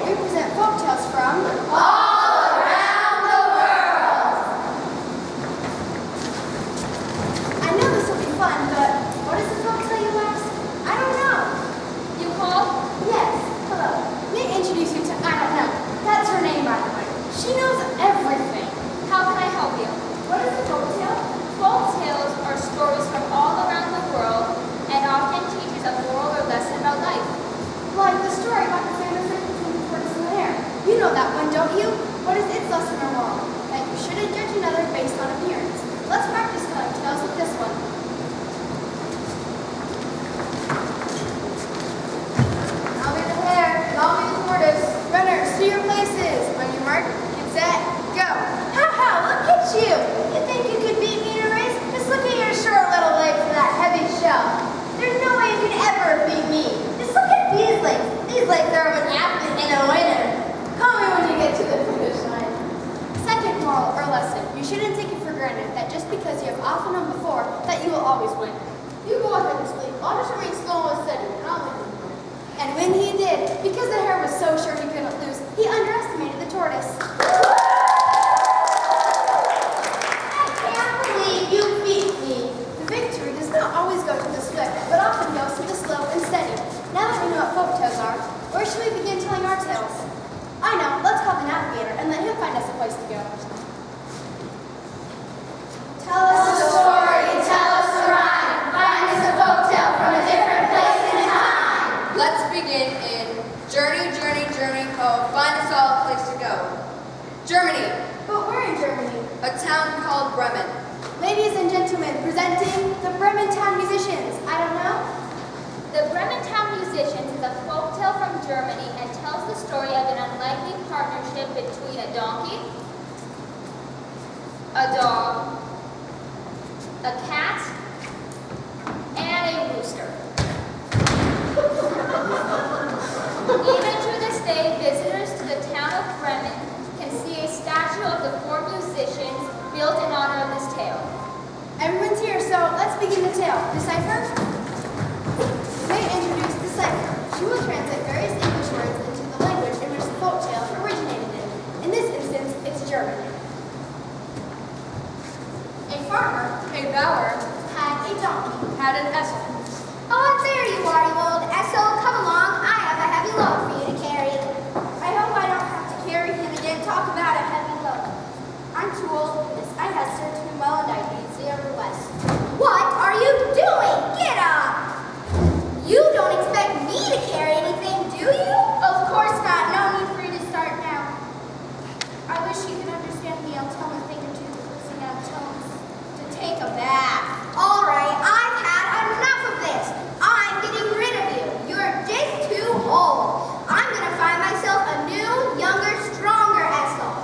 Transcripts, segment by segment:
we present folktales from all around the world. I know this will be fun, but what is a folktale, you ask? I don't know. You called? Yes, hello. May I introduce you to, I don't know. That's her name, by the way. She knows everything. How can I help you? What is a folktale? Folktales are stories from all around the world and often teaches a moral or lesson about life. Like the story about the famous difference between the tortoise and the hare. You know that one, don't you? What is its lesson or moral? That you shouldn't judge another based on appearance. Let's practice telling tales with this one. I'll be the hare, and I'll be the tortoise. Runners, to your places. On your mark, get set, go. Ha ha, look at you. You think you could beat me in a race? Just look at your short little legs and that heavy shell. There's no way you could ever beat me. Just look at these legs. These legs are of an athlete and a winner. Call me when you get to the finish line. Second moral or lesson, you shouldn't take it for granted that just because you have often known before, that you will always win. You go ahead and sleep. I'll just remain slow and steady, and I'll win. And when he did, because the hare was so sure he couldn't lose, he underestimated the tortoise. I can't believe you beat me. The victory does not always go to the swift, but often goes to the slow and steady. Now that we know what folktales are, where should we begin telling our tales? I know, let's call the navigator and let him find us a place to go. Tell us a story, tell us a rhyme, find us a folktale from a different place and time. Let's begin in Journey, Journey, Journey, oh, find us all a place to go. Germany, But we're in Germany. a town called Bremen. Ladies and gentlemen, presenting the Bremen Town Musicians. I don't know. The Bremen Town Musicians is a folktale from Germany and tells the story of an unlikely partnership between a donkey, a dog, a cat, and a rooster. Even to this day, visitors to the town of Bremen can see a statue of the four musicians built in honor of this tale. Everyone's here, so let's begin the tale. Decipher? May I introduce Decipher. She will translate various English words into the language in which the folktale originated in. In this instance, it's German. A farmer, A bower had a donkey. had an Essel. Oh, there you are, you old Essel. Come along. I have a heavy load for you to carry. I hope I don't have to carry him again. Talk about a heavy load. I'm too old for this. I have served him well and I need the other west. What are you doing? Get up! You don't expect me to carry anything, do you? Of course not. No need for you to start now. I wish you could understand me. I'll tell him a thing or two before sing out tones. To take a bath. All right, I've had enough of this. I'm getting rid of you. You're just too old. I'm gonna find myself a new, younger, stronger Essel.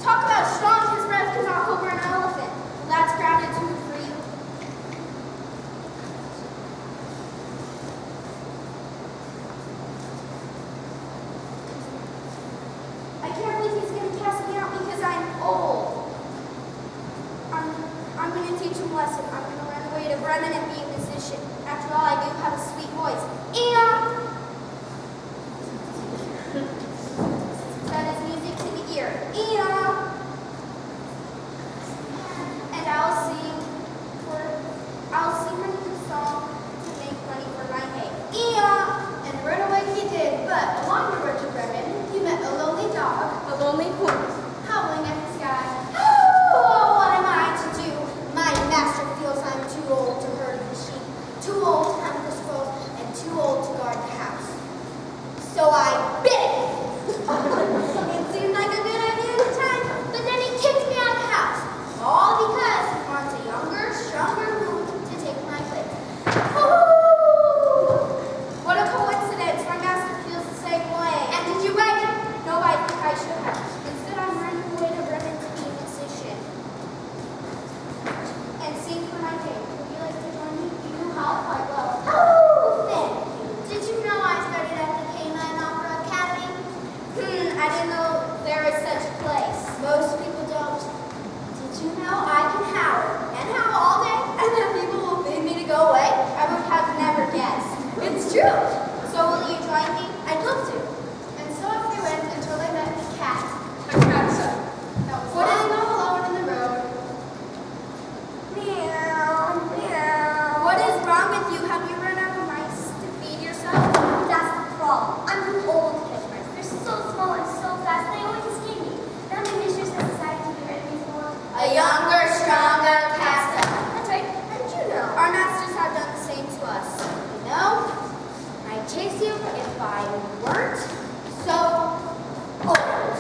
Talk about strong, his breath could knock over an elephant. Well, that's gratitude for you. I can't believe he's gonna cast me out because I'm old. I'm gonna teach him a lesson. I'm gonna run away to Bremen and be a musician. After all, I do have a sweet voice. And that is music to the ear. And I'll sing a new song to make money for my hay. And run away he did, but along the road to Bremen, he met a lonely dog, A lonely horse. howling at the sky. Oh, what am I to do? My master feels I'm too old to herd the sheep, too old to hunt the squirrels, and too old to guard the house. So I bit him. It seemed like a good idea at the time, but then he kicked me out of the house. All because he wants a younger, stronger root to take my place. Oh, what a coincidence. My master feels the same way. And did you write him? No, I think I should have. Instead, I'm running away to Bremen to be a musician and sing for my day. Would you like to join me? You know how quite well. Oh, thank you. Did you know I studied at the K9 Opera Academy? I didn't know there is such a place. Most people don't. Did you know I can howl and howl all day, and then people will beg me to go away? I would have never guessed. It's true. So will you join me? I'd love to. And so off they went, and I weren't so old.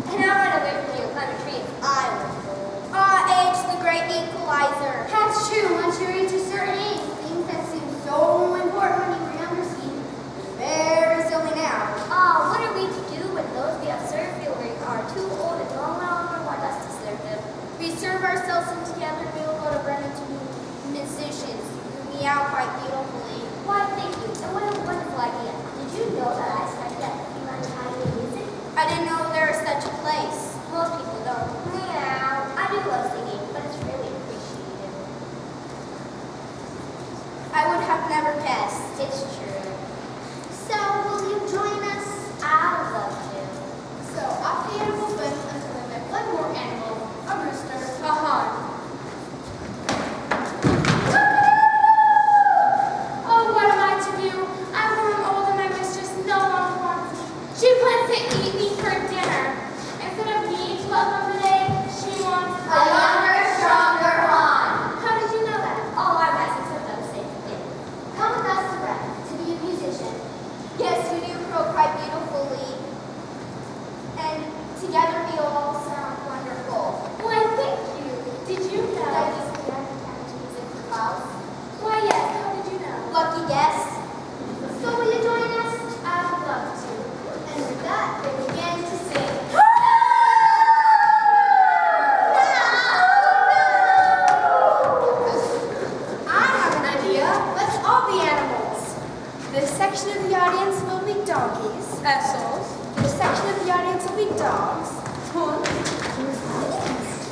And I went away from you and climbed a tree. I was old. Age, the great equalizer. That's true. Once you reach a certain age, things that seem so important when you were younger seem very silly now. What are we to do when those we have served feel we are too old and no longer want us to serve them? We serve ourselves and together we will go to Brennan to be musicians. You meow quite beautifully. Why, thank you. And what a wonderful idea. Did you know that I studied at the Human Academy of Music? I didn't know there was such a place. Most people don't. Meow. I do love singing, but it's really appreciated. I would have never guessed. It's true. So, will you join us? I would love to. So, off the animals went until they met one more animal, a rooster. Oh, what am I to do? I'm growing old and my mistress no longer wants me. She plans to eat me for dinner. Instead of me to welcome today, she wants A younger, stronger Han. How did you know that? All our masters have done the same thing. Come with us to Brennan to be a musician. Yes, you do grow quite beautifully. And together we all sound wonderful. Why, thank you. Did you Did know? I just began to catch music for Klaus? Why, yes. How did you know? Lucky guess. So will you join us? I would love to. And with that, they began to sing. I have an idea. Let's all be animals. This section of the audience will be donkeys. Essels. This section of the audience will be dogs.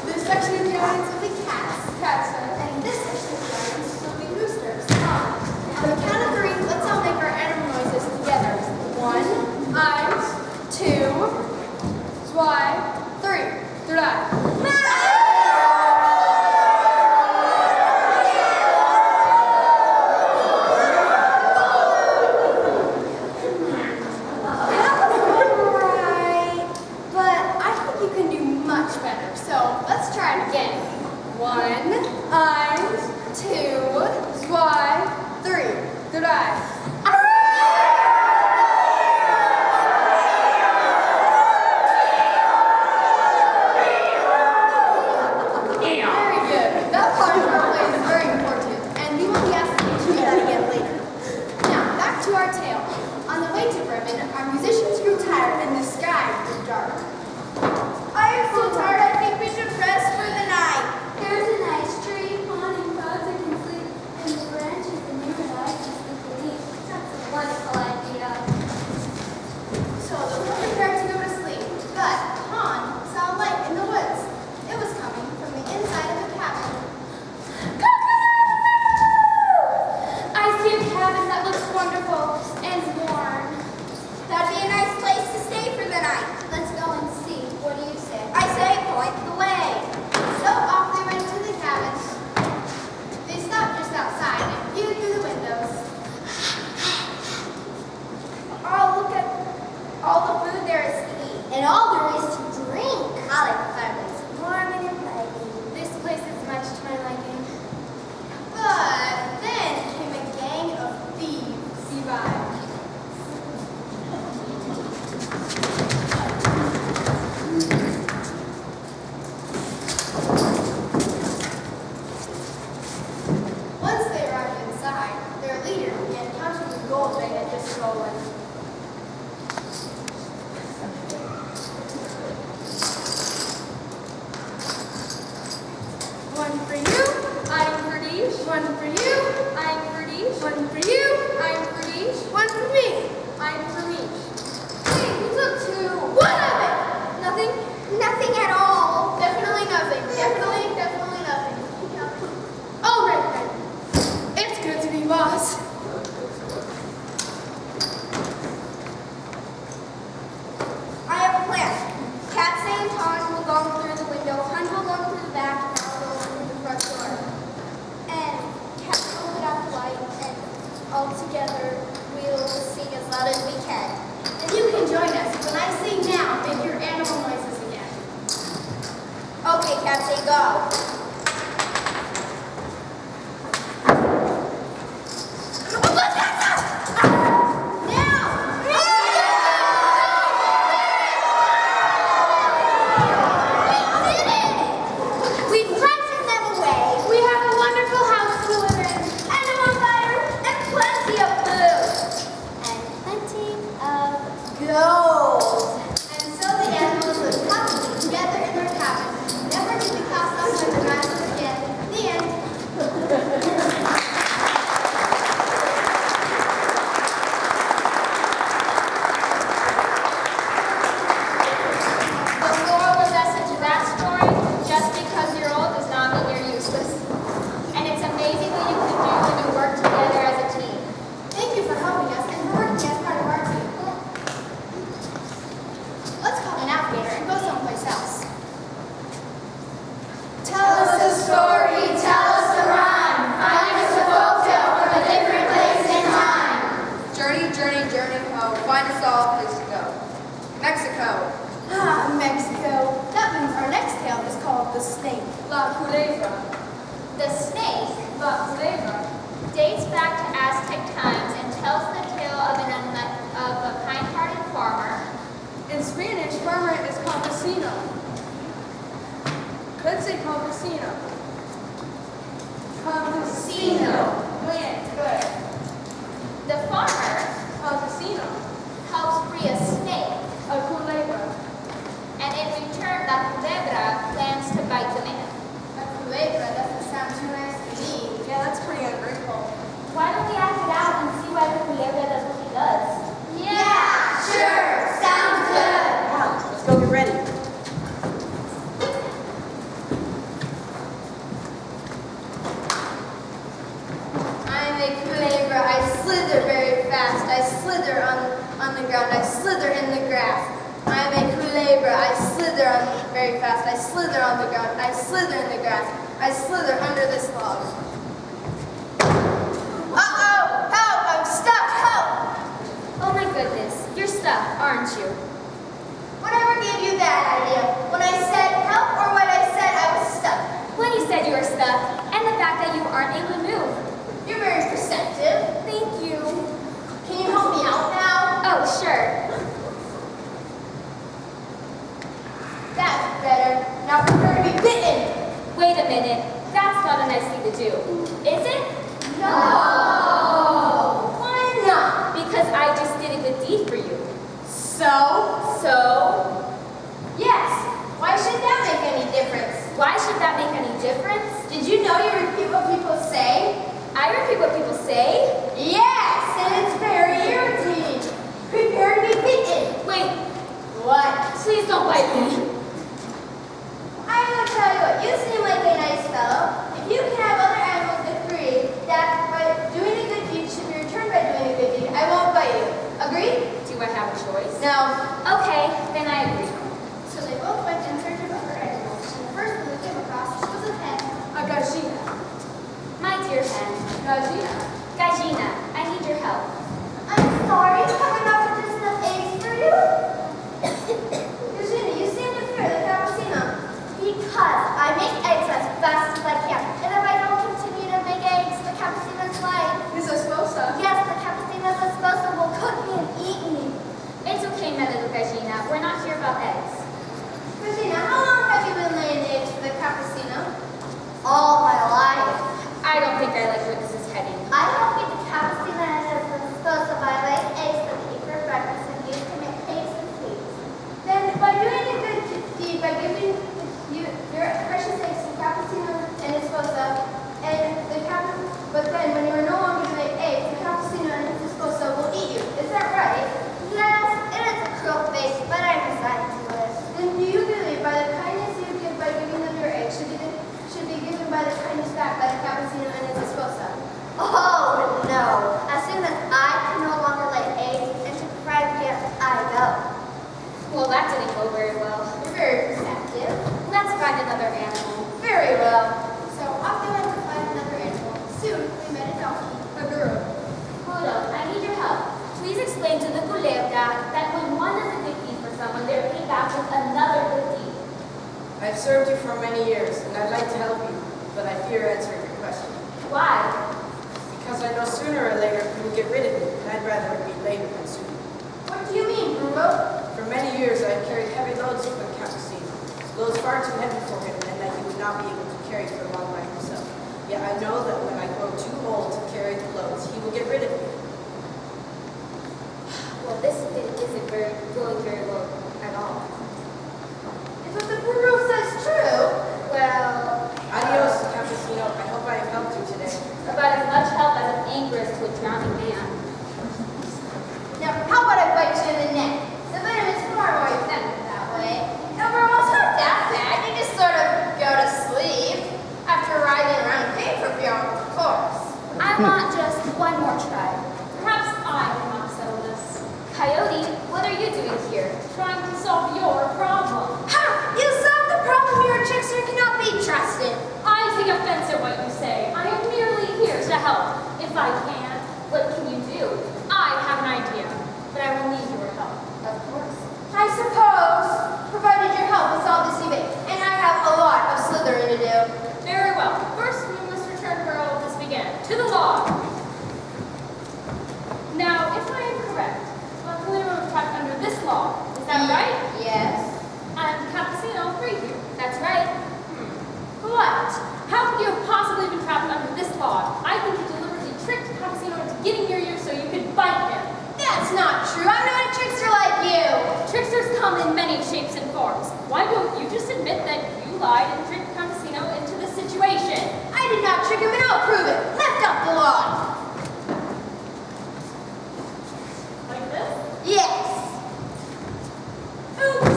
This section of the audience will be cats. And this section of the audience will be roosters. On the count of three, let's all make our animal noises together. 1, 2, 3. Right, but I think you can do much better. So let's try it again. 1, 2, 3. Very good. That part of our play is very important, and we will be asking you to do that again later. Now, back to our tale. On the way to Bremen, our musicians grew tired and the sky grew dark. I am so tired, I think we should rest for the night. There's a nice tree, pond, and clouds I can sleep, and the branches and you and I can sleep beneath. That's a wonderful idea. So the boy prepared to go to sleep, but Han saw a light in the woods. It was coming from the inside of the cabin. I see a cabin that looks wonderful and warm. That'd be a nice place to stay for the night. Let's go and see. What do you say? I say point the way. So off they went to the cabin. They stopped just outside and viewed through the windows. Oh, look at all the food there is to eat. And all there is to drink. I like the fireplace. Warm and inviting. This place is much to my liking. But then came a gang of thieves. See by. Once they arrived inside, their leader began counting the gold they had just stolen. One for you, I'm Verdish. one for you, I'm Verdish. one for you, I'm Verdish. one for me. I'm Verdish. Hey, you took two. What of it? Nothing? Nothing at all. Definitely nothing. Definitely nothing. All right then. It's good to be boss. I have a plan. Cat and Tom will go through the window, Hunt will go through the back, and I'll go through the front door. And Cat will put out the light, and all together we'll sing as loud as we can. gold. And so the animals lived happily together in their cabin, never to be cast off by the masters again. The end. The moral of the lesson to that story, just because you're old does not mean you're useless. And it's amazing what you can do when you work together as a team. Thank you for helping us and for working as part of our team. Let's call the navigator and go someplace else. Tell us a story, tell us a rhyme. Find us a folktale from a different place and time. Journey, journey, journey, ho. Find us all a place to go. Mexico. Ah, Mexico. That means our next tale is called The Snake. La Culebra. The snake, La Culebra. dates back to Aztec times and tells the tale of a kind-hearted farmer. In Spanish, farmer is campesino. Let's say campesino. Campesino. Good. The farmer Campesino. helps free a snake, A culebra. and in return, La Culebra plans to bite the man. A culebra doesn't sound too nice to me. Yeah, that's pretty ungrateful. Why don't we act it out and see why the Culebra does what he does? Yeah, sure. Sounds good. Now, let's go get ready. I'm a culebra. I slither very fast. I slither on the ground. I slither in the grass. I'm a culebra. I slither very fast. I slither on the ground. I slither in the grass. I slither under this log. Uh-oh! Help! I'm stuck! Help! Oh my goodness, you're stuck, aren't you? Whatever gave you that idea? When I said help or when I said I was stuck? When you said you were stuck, and the fact that you aren't able to move. You're very perceptive. Thank you. Can you help me out now? Oh, sure. That's better. Now prepare to be bitten. Wait a minute, that's not a nice thing to do, is it? No. Why not? Because I just did a good deed for you. So? So, Yes. Why should that make any difference? why should that make any difference? Did you know you repeat what people say? I repeat what people say. Yes, and it's very irritating. Prepare to be bitten. Wait, What? please don't bite me. I will tell you what, you seem like a nice fellow. If you can have other animals agree that by doing a good deed should be returned by doing a good deed, I won't bite you. Agreed? Do I have a choice? No. Okay, then I agree. So they both went in search of other animals. And the first one they came across was a hen. A gallina. My dear hen, Gallina. Gallina, I need your help. I'm sorry, have I not produced enough eggs for you? Eugenia, you seem to fear the cappuccino. Because I make eggs as fast as I can. And if I don't continue to make eggs, the cappuccino's life. Miss Esposa. Yes, the cappuccino's esposa will cook me and eat me. It's okay, my little Gallina. We're not here about eggs. Regina, how long have you been laying eggs for the cappuccino? All my life. I don't think I like where this is heading. I help feed the cappuccino and the esposa by laying eggs that they eat for breakfast and use to make cakes and sweets. Then, by doing a good deed, by giving you your precious eggs to cappuccino and esposa, but then when you are no longer to make eggs, the cappuccino and his esposa will eat you. Is that right? Yes, it is a cruel fate, but I'm resigned to it. Then do you believe by the kindness you give by giving them your eggs should be given by the kindness back by the cappuccino and his esposa? Oh, no. As soon as I can no longer lay eggs and to provide parents, I go. Well, that didn't go very well. You're very perceptive. Let's find another animal. Very well. So off they went to find another animal. Soon we met a donkey. A girl. Hold on, I need your help. Please explain to the Culebra that when one does a good deed for someone, they're paid back with another good deed. I've served you for many years, and I'd like to help you, but I fear answering your question. Why? Because I know sooner or later you will get rid of me, and I'd rather it be later than sooner. What do you mean, Bruno? For many years, I've carried heavy loads for the Cappuccino, loads far too heavy for him, and that he would not be able to carry for long by himself. Yet I know that when I grow too old to carry the loads, he will get rid of me. Well, this isn't very are you doing here? Trying to solve your problem. Ha! You solved the problem. You're a trickster and cannot be trusted. I take offense at what you say. I am merely here to help. If I can, what can you do? I have an idea, but I will need your help. Of course. I suppose, provided your help will solve this debate, and I have a lot of slithering to do. Very well. First, we must return where all of this began. To the log. Now, if I am correct, Montpelier was trapped under this log. Is that right? Yes. And Cappuccino freed you. That's right. What? How could you have possibly been trapped under this log? I think you deliberately tricked Cappuccino into getting near you so you could bite him. That's not true. I'm not a trickster like you. Tricksters come in many shapes and forms. Why don't you just admit that you lied and tricked Cappuccino into this situation? I did not trick him, and I'll prove it. Lift up the log. Like this? Yes. Oops!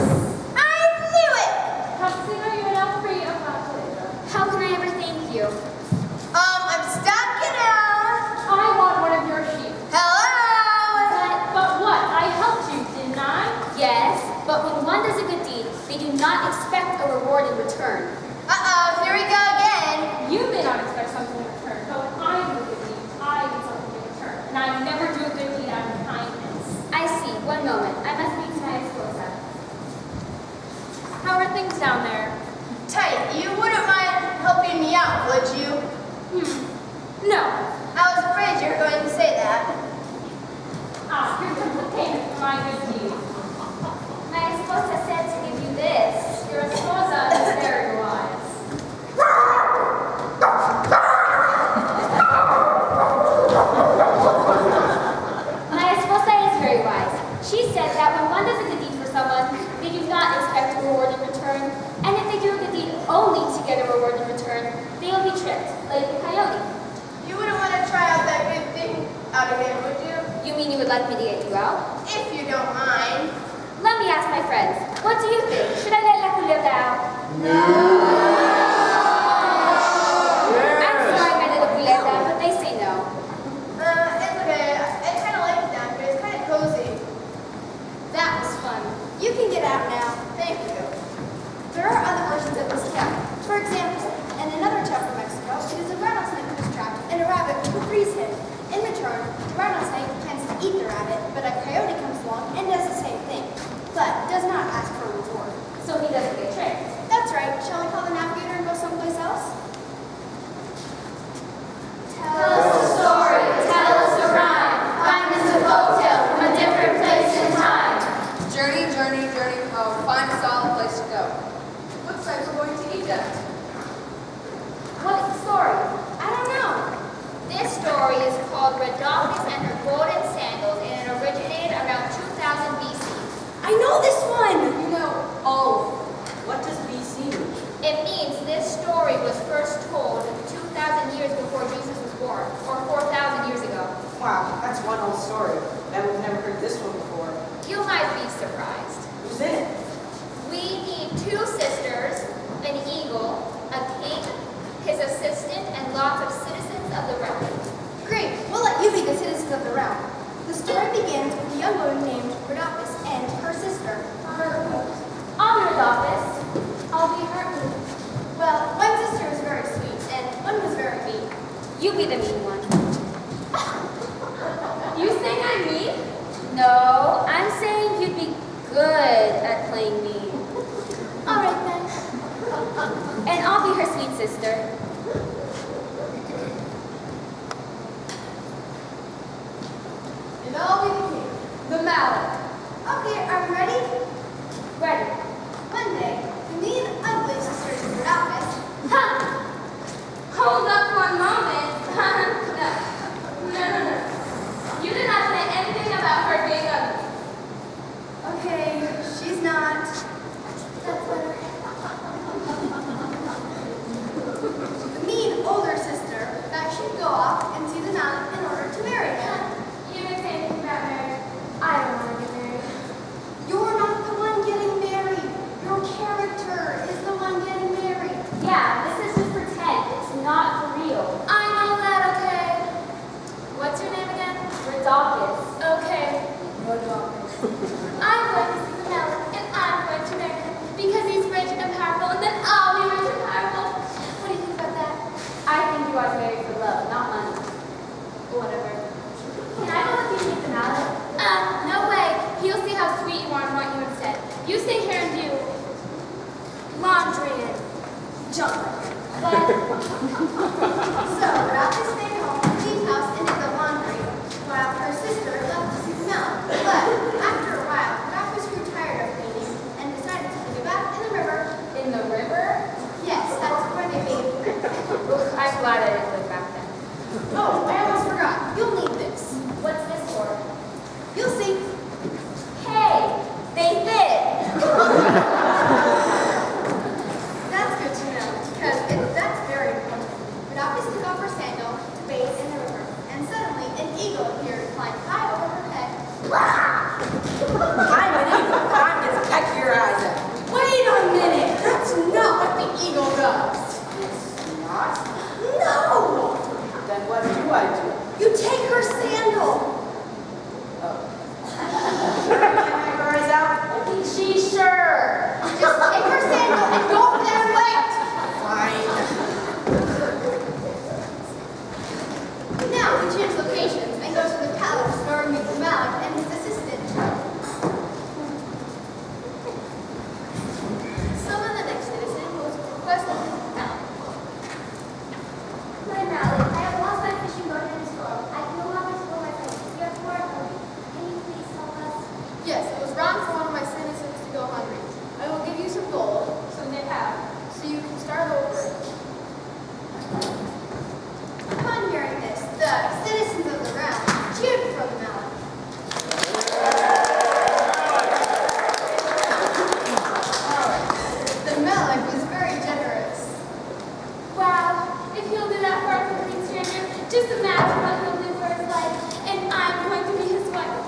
I knew it. Cappuccino, you are now free of Montpelier. How can I ever thank you? I'm stuck in a... I want one of your sheep. Hello? But what? I helped you, didn't I? Yes, but when one does a good deed, they do not expect a reward in return. Uh-oh, here we go again. You may not expect something in return, but when I do a good deed, I get something in return. And I never do a good deed out of kindness. I see. One moment. I must speak to my esposa. How are things down there? Tight, you wouldn't mind helping me out, would you? No. I was afraid you were going to say that. Ah, here comes the payment for my good deed. My esposa said to give you this. Your esposa is very wise. My esposa is very wise. She said that when one does a good deed for someone, they do not expect a reward in return. And if they do a good deed only to get a reward in return, they will be tricked, like the coyote. You wouldn't want to try out that good thing out again, would you? You mean you would like me to get you out? If you don't mind. Let me ask my friends. What do you think? Should I let La Culebra out? I'm sorry, my little Culebra, but they say no. It's okay. I kind of like it down here. It's kind of cozy. That was fun. You can get out now. Thank you. There are other versions of this tale. For example, in another tale from Mexico, it is a rattlesnake who is trapped and a rabbit who frees him. In return, the rattlesnake plans to eat the rabbit, but a coyote comes along and does the same thing, but does not ask for a reward. So he doesn't get tricked. That's right. Shall we call the navigator and go someplace else? Tell us a story, tell us a rhyme. Find us a folktale from a different place and time. Journey, journey, journey home. Find a solid place to go. Looks like we're going to Egypt. What's the story? I don't know. This story is called Rhodopis and Her Golden Sandals, and it originated around 2000 BC. I know this one. You know all of them. What does BC mean? It means this story was first told 2,000 years before Jesus was born, or 4,000 years ago. Wow, that's one old story. And we've never heard this one before. You might be surprised. Who's in it? We need two sisters, an eagle, a king, his assistant, and lots of citizens of the realm. Great. We'll let you be the citizens of the realm. The story begins with a young woman named Rhodopis and her sister. I'll be Rhodopis. I'll be her queen. Well, one sister was very sweet and one was very mean. You be the mean one. You think I'm mean? No, I'm saying you'd be good at playing mean. All right then. And I'll be her sweet sister. And I'll be the king. The mallet. Okay, are we ready? Ready. One day, the mean, ugly sisters of Rhodopis. Hold up one moment. No. You did not say anything about her being ugly. Okay, she's not. That's better. The mean older sister thought she'd go off and see the mallet in order to marry him. You didn't say anything about marriage. I don't want to get married. You're not the one getting married. Your character is the one getting married. Yeah, this is just pretend. It's not for real. I know So Ralphie stayed home at Steve's house and did the laundry, while her sister left to see the mill. But after a while, Ralphie grew tired of cleaning and decided to take a bath in the river. In the river? Yes, that's where they bathed. Ugh, I'm glad I didn't live back then. Oh, I almost forgot. You'll need this. What's this for? You'll see. Hey, they fit. That's good to know, because that's very important. Ralphie took off her sandal to bathe in the river, and suddenly an eagle appeared flying high over her head. I'm an eagle. I'm gonna peck your eyes out. Wait a minute! That's not what the eagle does! It's not? No! Then what do I do? You take her sandal! Oh. Peck your eyes out? She's sure. Just take her sandal and go over there and wait! Fine. Now we change locations and go to the palace where we meet the Malik and his assistant. Summon the next citizen who was requested to the Malik. My Malik, I have lost my fishing boat in a storm. I can no longer spoil my boat. You have more of them. Can you please help us? Yes, it was wrong for one of my citizens to go hungry. I will give you some gold, so you can start over. Upon hearing this, the citizens of the realm cheered for the Malik. The Malik was very generous. Wow, if he'll do that for a complete stranger, just imagine what he'll do for his life. And I'm going to be his wife.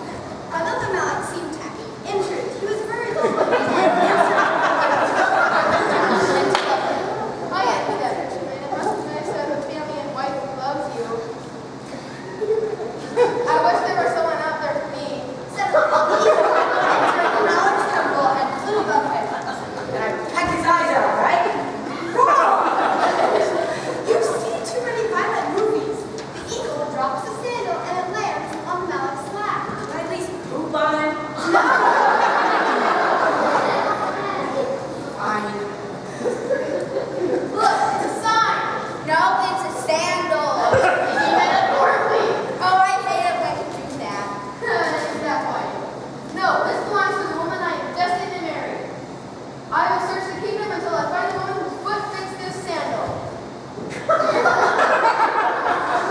Although the Malik seemed tacky, in truth, he was very lovely and handsome. I envy that picture, man. It must be nice to have a family and wife who loves you. I wish there were someone out there for me. Suddenly, the eagle entered the Malik's temple and flew above him. And I peck his eyes out, right? You've seen too many violent movies. The eagle drops the sandal and it lands on the Malik's lap. Can I at least poop on him? Fine. Look, it's a sign. No, it's a sandal. Metaphorically. Oh, I hate it when you do that. Is that why? No, this belongs to the woman I am destined to marry. I will search the kingdom until I find the woman whose foot fits this sandal.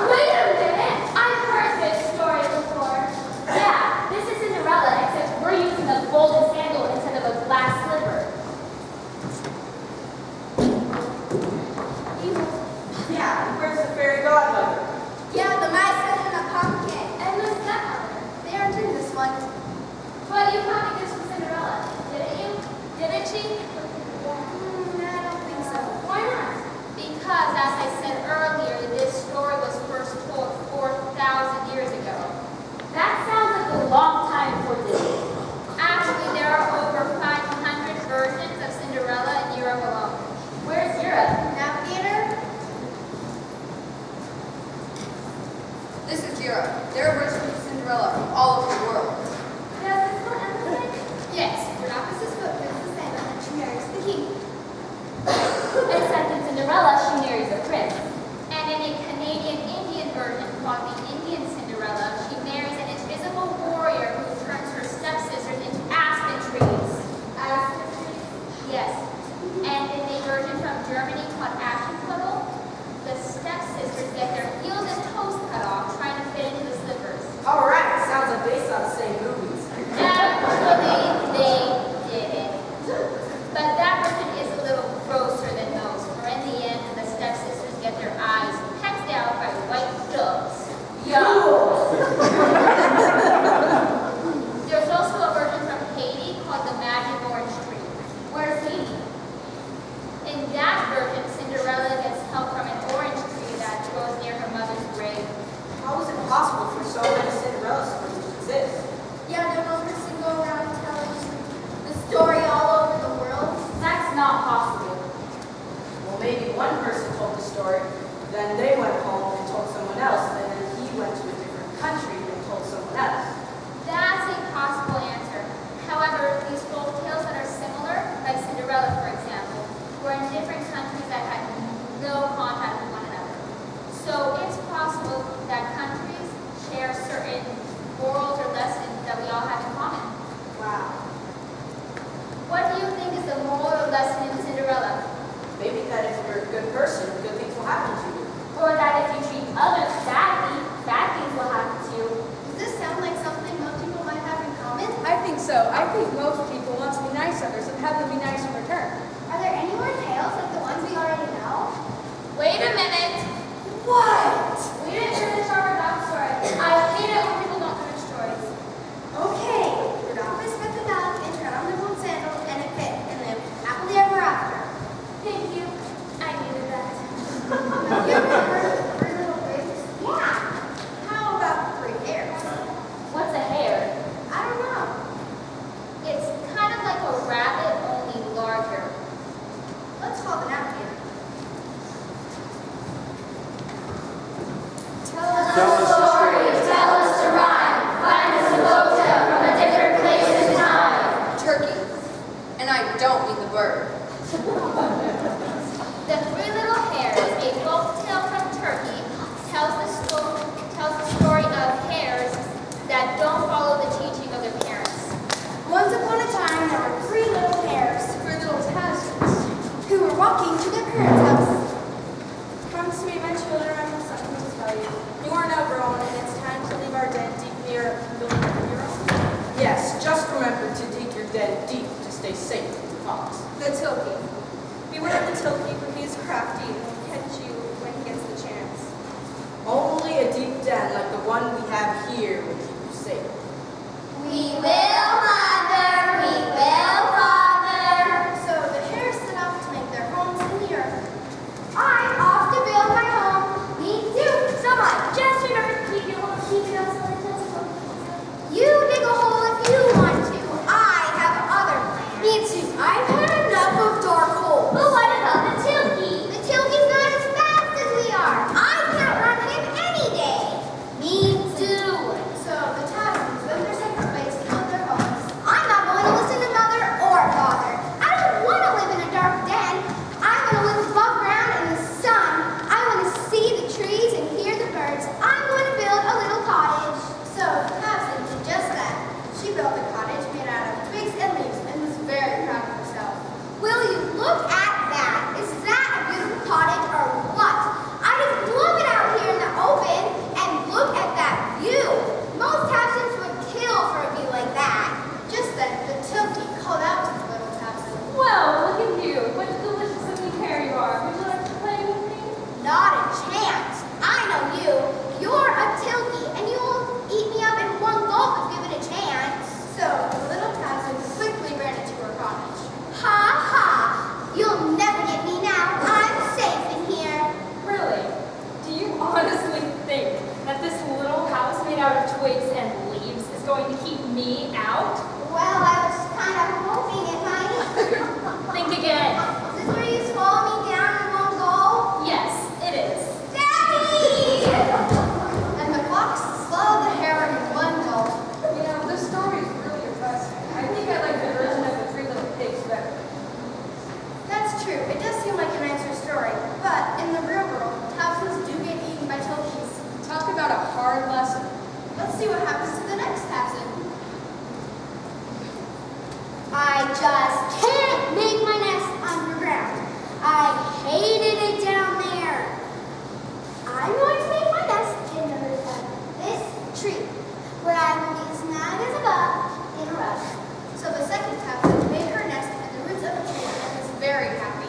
Wait a minute. I've heard this story before. Yeah, this is Cinderella, except we're using a golden sandal instead of a glass slipper. Yeah, where's the fairy godmother? Yeah, the mice set in a pumpkin. And the stepmother. They aren't in this one. But you copied this from Cinderella, didn't you? Didn't she? I don't think so. Why not? Because, as I said earlier, this story was first told 4,000 years ago. That sounds like a long time for Disney. Actually, there are over 500 versions of Cinderella in Europe alone. Where's Europe? Navigator? This is Europe. There are versions of Cinderella from all over the world. Does this one end the same? Yes, Rhodopis' foot fits the sandal and she marries the king. Except in Cinderella, she marries a prince. And in a I think most people want to be nice to others and have them be nice in return. Are there any more tales like the ones we already know? Wait a minute. What? We didn't finish our backstory. I hate it when people don't finish stories. Okay. Rudolphus met the dog and tried on the gold sandals and it fit and lived happily ever after. Thank you. I needed that. You ever heard of three little pigs? Yeah. How about three hairs? What's a hare? I don't know. It's kind of like a rabbit, only larger. Let's call them out here. Tell us a story, tell us a rhyme, find us a folktale from a different place and time. Turkey. And I don't mean the bird. The Three Little Hares, a folk tale from Turkey, tells the story of hares that don't follow the teaching of their parents. Once upon a time, there were three little hares, Three little Tasmans. who were walking to their parents' house. Come to me, my children, I have something to tell you. You are now grown, and it's time to leave our den deep near and build your own. Yes, just remember to dig your den deep to stay safe from the fox. The Tilky. Beware of the Tilky, for he is crafty and will catch you when he gets the chance. Only a deep den like the one we have here will keep you safe. We will, Mother. We will, Father. So the hares set off to make their homes in the earth. I'm off to build my home. Me too. Someone, just remember to keep your home secret until it does something. You dig a hole if you want to. I have other plans. Me too. I've had enough of dark holes. But what about the Tilky? The Tilky's not as fast as we are. I can't run him any day. Me too. So the Tasmans build their separate ways to build their homes. I'm not going to listen to Mother or Father. I don't want to live in a dark den. I want to live above ground in the sun. I want to see the trees and hear the birds. I'm going to build a little cottage. So Tasman did just that. She built a cottage made out of twigs and leaves and was very proud of herself. Will you look at that? Is that a beautiful cottage or what? I just love it out here in the open and look at that view. Most Tapsons would kill for a view like that. Just then, the Tilky called out to the little Tapson. Well, look at you. What a delicious looking hare you are. Would you like to play with me? Not a chance. I know you. You're a Tilky and you'll eat me up in one gulp if given a chance. So the little Tapson quickly ran into her cottage. Ha ha! You'll never get me now. I'm safe in here. Really? Do you honestly think that this little house made out of twigs and leaves is going to keep me out? Well, I was kind of hoping it might. Think again. Is this where you swallow me down in one go? Yes, it is. Daddy! And the fox swallowed the hare in one go. You know, this story is really impressive. I think I like the version of the Three Little Pigs better. That's true. It does seem like a nicer story. But in the real world, Tapsons do get eaten by Tilkies. Talk about a hard lesson. Let's see what happens to the next Tapson. I just can't make my nest underground. I hated it down there. I'm going to make my nest in the root of this tree, where I will be as snug as a bug in a rug. So the second Tapson made her nest in the roots of a tree and was very happy.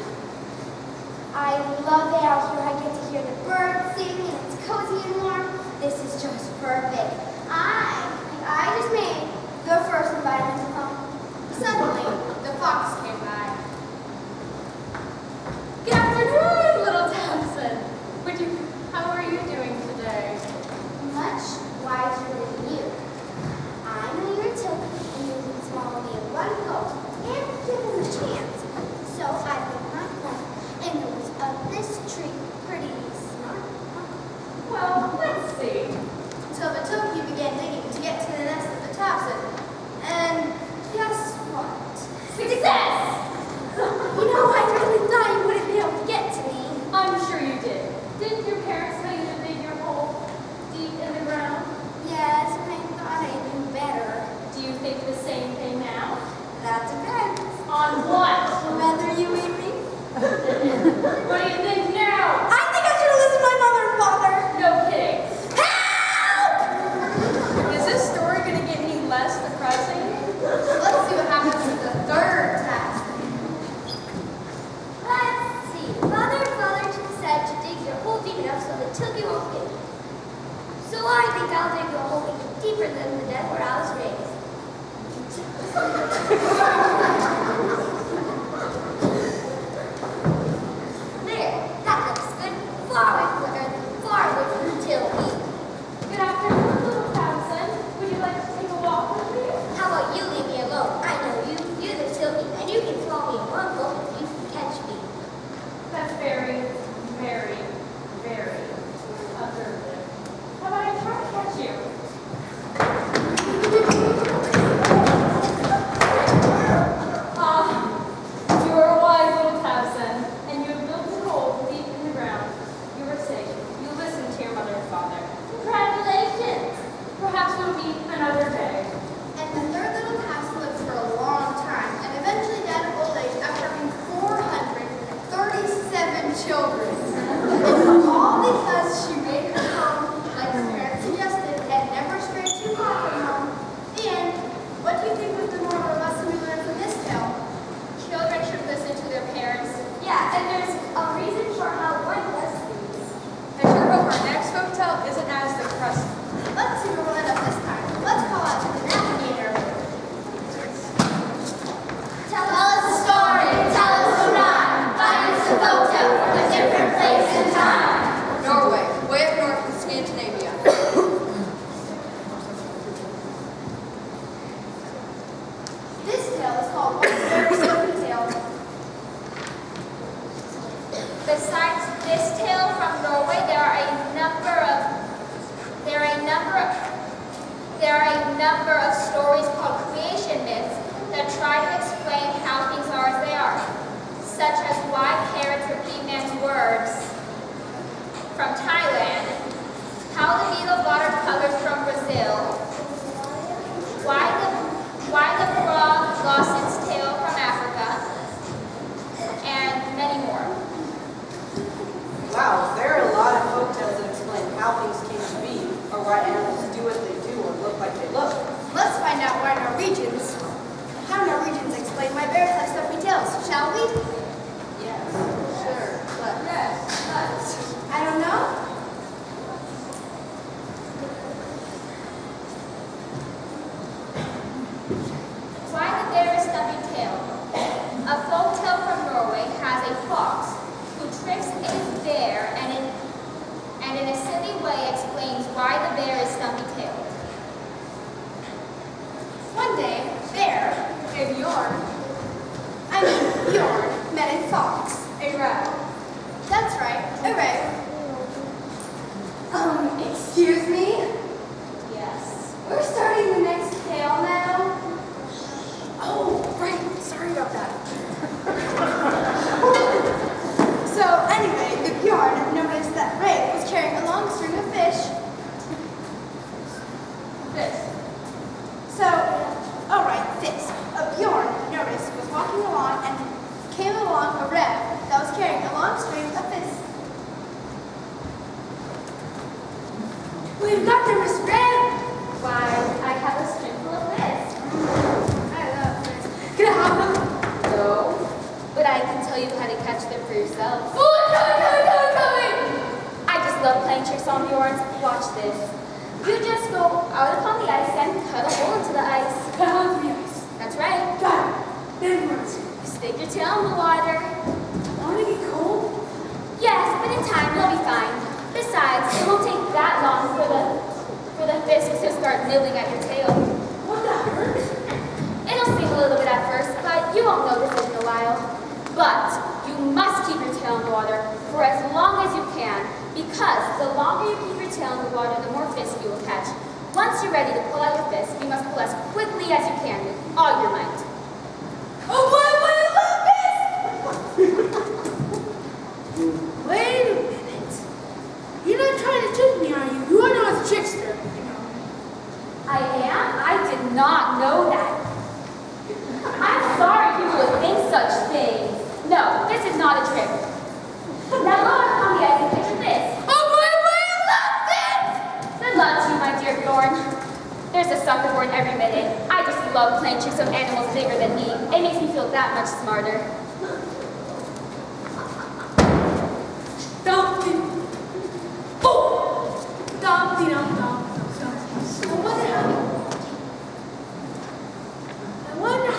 I love it out here. I get to hear the birds sing and it's cozy and warm. This is just perfect. I just made the first environmental home. Suddenly, the fox came by. Good afternoon, little Thompson. How are you doing today? Much wiser than you. I know you're a Tilky and you can swallow me in one go if given the chance. So I put my home in the roots of this tree. Pretty smart, huh? Well, let's see. So the Tilky began digging to get to the nest of the Tapson. And guess what? Success! You know, I really thought you wouldn't be able to get to me. I'm sure you did. Didn't your parents tell you to dig your hole deep in the ground? Yes, I thought I knew better. Do you think the same thing now? That depends. On what? Whether you eat me. What do you think now? I think I should have listened to my mother and father. No kidding. Help! Is this story going to get any less depressing? Let's see called One Very Stumpy Tale. Besides this tale from Norway, there are a number of stories called creation myths that try to explain how things are as they are, such as why parrots repeat man's words from Thailand, how the beetle watercolors from Brazil, why the frog lost its tail from Africa, and many more. Wow, there are a lot of folktales that explain how things came to be, or why animals do what they do or look like they look. Let's find out how Norwegians explain why bears have stumpy tails, shall we? Yes, sure, but I don't know. Why the bear's stumpy tail? A folk tale from Norway has a fox who tricks a bear and in a silly way explains why the bear is stumpy-tailed. One day, Bear and Bjorn met a fox. A rat. That's right, a raven. Excuse me? Yes. We're starting the next tale now. Oh, right. Sorry about that. So anyway, the Bjorn noticed that Ray was carrying a long string of fish. So, alright, fish. Bjorn noticed was walking along and came along a rat that was carrying a long string of fish. We've got them, Miss Red. Why, I have a string full of fish. I love fish. Can I have them? No, but I can tell you how to catch them for yourself. Oh, coming! I just love playing tricks on Bjorns. Watch this. You just go out upon the ice and cut a hole into the ice. Cut on the ice. That's right. Got it. Then what? You stick your tail in the water. Want to get cold? Yes, but in time you'll be fine. Besides, it won't take that long for the fish to start nibbling at your tail. Won't that hurt? It'll sting a little bit at first, but you won't notice it in a while. But you must keep your tail in the water for as long as you can, because the longer you keep your tail in the water, the more fish you will catch. Once you're ready to pull out your fish, you must pull as quickly as you can with all your might. Oh, boy, I love this! Wait a minute. You're not trying to trick me, are you? You are not a trickster. I am? I did not know that. I'm sorry people would think such things. No, this is not a trick. Now go on upon the ice and picture this. Oh, boy, I love this! Good luck to you, my dear Bjorn. There's a sucker born every minute. I just love playing tricks on animals bigger than me. It makes me feel that much smarter. Dumpty. Oh! Dumpty, dum, dum. I wonder how... I wonder...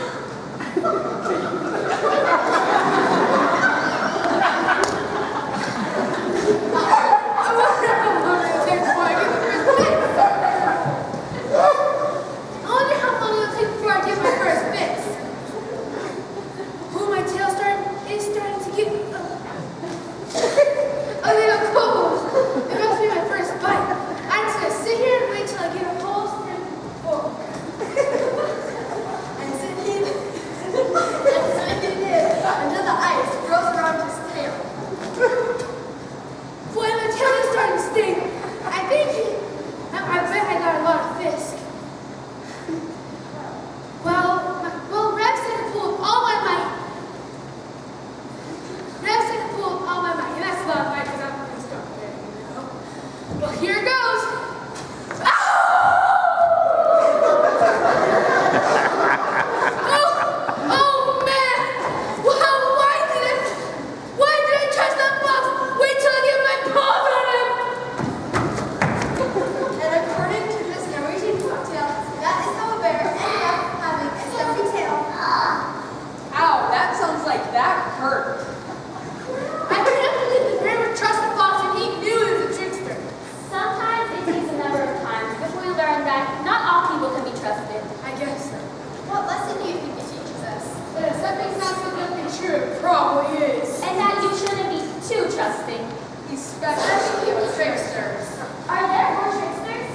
sure it probably is. And that you shouldn't be too trusting. Especially of tricksters. Are there more tricksters?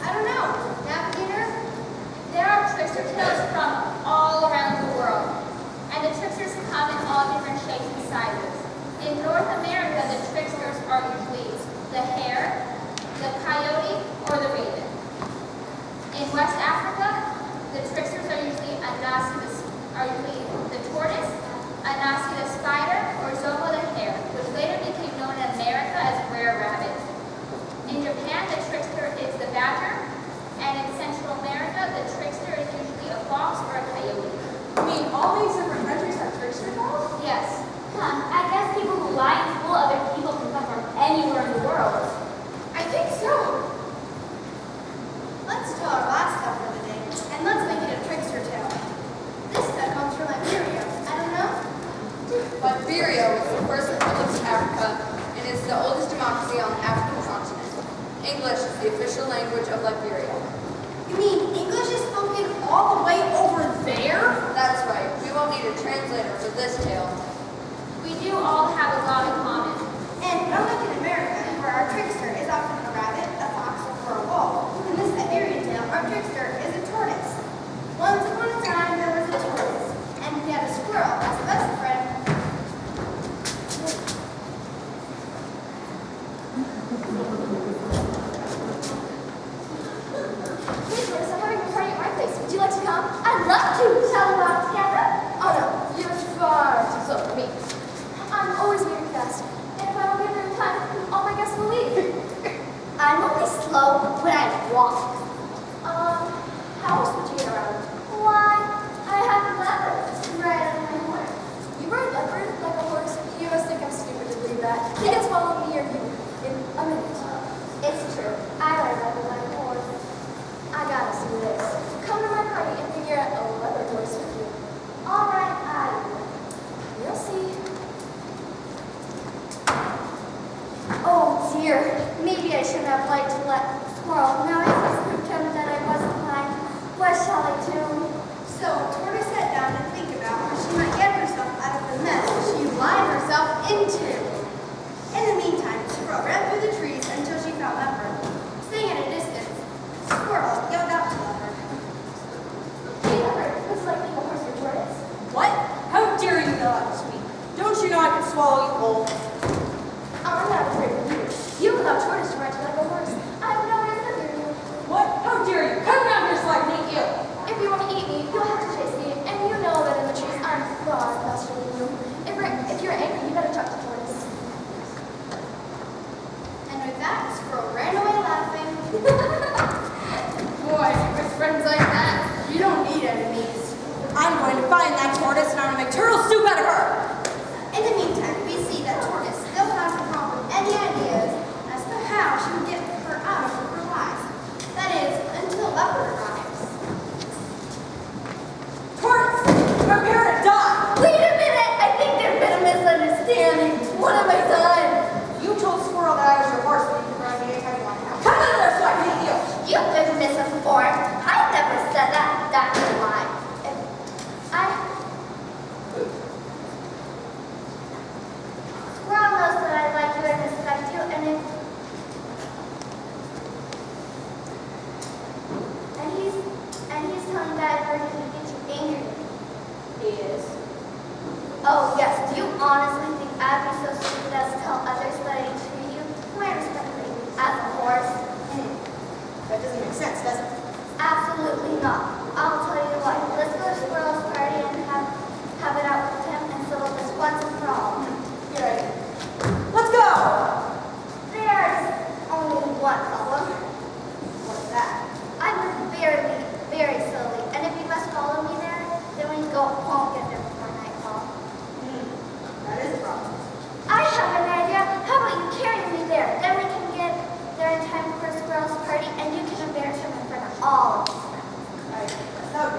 I don't know. Navigator? There are trickster tales from all around the world, and the tricksters come in all different shapes and sizes. In North America, the tricksters are usually the hare, the coyote, or the raven. In West Africa, the tricksters are usually the tortoise, Anansi the spider, or Zomo the hare, which later became known in America as rare rabbit. In Japan, the trickster is the badger, and in Central America, the trickster is usually a fox or a coyote. I mean, all these different countries have trickster dolls? Yes. I guess people who lie and fool other people can come from anywhere in the world. I think so. Let's tell our last tale for the day, and let's make it a trickster tale. This tale comes from Liberia. I don't know. Liberia was the first republic of Africa and is the oldest democracy on the African continent. English is the official language of Liberia. You mean English is spoken all the way over there? That's right. We won't need a translator for this tale. We do all have a lot in common. And unlike in America, where our trickster is often a rabbit, a fox, or a wolf, in this Liberian tale, our trickster is a tortoise. Once upon a time, there was a tortoise, and he had a squirrel as a best friend. Hey, Doris, I'm having a party at my place. Would you like to come? I'd love to. Shall we go out together? Oh, no. You're far too slow for me. I'm always moving fast. And if I don't get there in time, all my guests will leave. I'm only slow when I walk. How else would you get around? Why, I have a leopard right on my horse. You ride leopard like a horse? You must think I'm stupid to believe that. He can swallow me or you in a minute. It's true. I ride leopard like a horse. I gotta see this. Come to my party and figure out a leopard horse with you. All right, I will. You'll see. Oh dear, maybe I shouldn't have liked to let squirrel. Now I must pretend that I wasn't lying. What shall I do? So, Tortoise sat down to think about how she might get herself out of the mess she lied herself into. In the meantime, Squirrel ran through the trees until she found Leopard. Staying at a distance, Squirrel yelled out to Leopard. Hey leopard, looks like being a horse or tortoise. What? How dare you yell out to me? Don't you know I can swallow you whole? I'm not afraid of you. You allow tortoise to ride you like a horse. I have no reason to fear you. What? How dare you? Come down here so I can eat you. If you want to eat me, you'll have to chase me. And you know that in the trees I'm far faster than you. If you're angry, you better talk to tortoise. And with that, Squirrel ran away laughing. Boy, with friends like that, you don't need enemies. I'm going to find that tortoise and I'm going to make turtle soup out of her. In the meantime, we see that Tortoise still hasn't come up with any ideas as to how she would get her out of her lies. That is, until Leopard arrives. Tortoise, prepare to die. Wait a minute! I think there's been a misunderstanding. What have I done? You told Squirrel that I was your horse and you can ride me anytime you want. Now come in there so I can eat you. You've been misinformed. I never said that. That's a lie. Squirrel knows that I like you and respect you, and he's telling that in order to get you angry. He is. Oh yes, do you honestly think I'd be so stupid as to tell others that I treat you quite respectfully as a horse? That doesn't make sense, does it? Absolutely not. I'll tell you what. Let's go to Squirrel's party and have it out with him and settle this once and for all. You're right. Let's go. There's only one problem. What's that? I move very, very slowly, and if you must follow me there, then we won't get there before nightfall. That is a problem. I have an idea. How about you carry me there? Then we can get there in time for Squirrel's party, and you can embarrass him in front of all of his friends. That would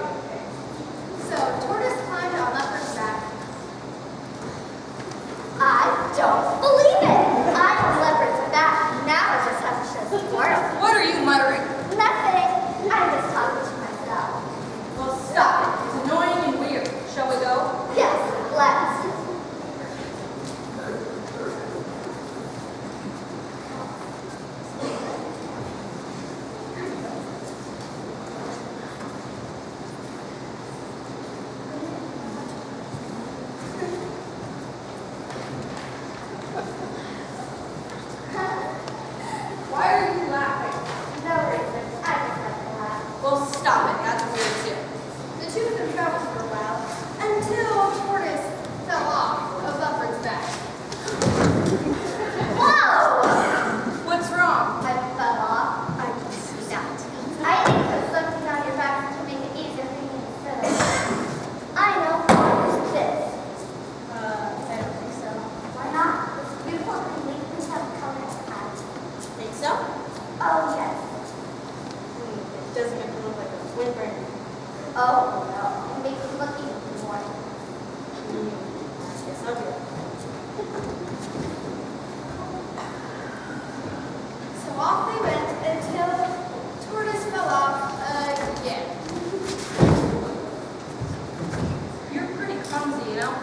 know?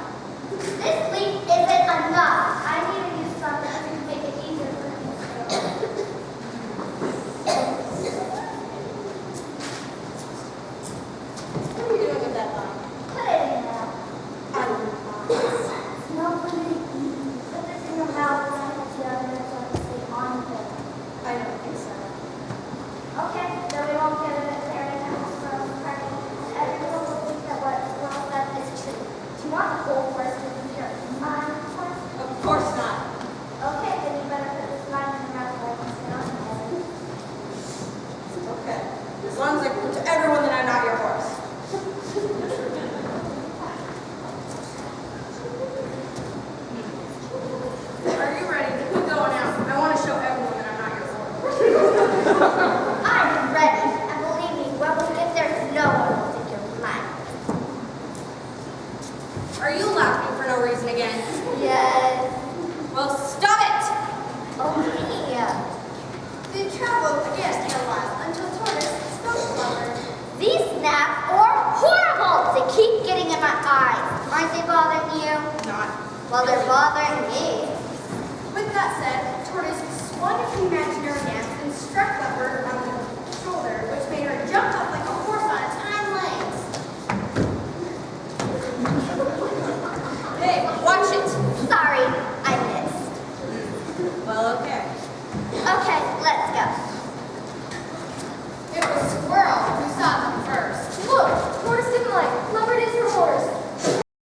This leaf isn't enough. I need to use something to make it easier for me to do. What are you doing with that line? Put it in there. No, put it in. Put this in your mouth and then the other so I can stay on it. I don't think so. Okay, then we won't get it there and then we'll start party. And everyone will think that what Will said is true. Do you want the whole forest to be your mind forest? Of course not. Okay, then you better put this line in your mouth so I can stay on it. Okay. As long as I prove to everyone that I'm not your horse. Are you ready? We're going out. I want to show everyone that I'm not your horse. I'm ready. And believe me, when we get there, no one will think you're lying. Are you laughing for no reason again? Yes. Well, stop it! Okay. They traveled again for a while until Tortoise spoke to Lover. These gnats are horrible. They keep getting in my eyes. Aren't they bothering you? Not. Well, they're bothering me. With that said, Tortoise swung his imaginary dance and struck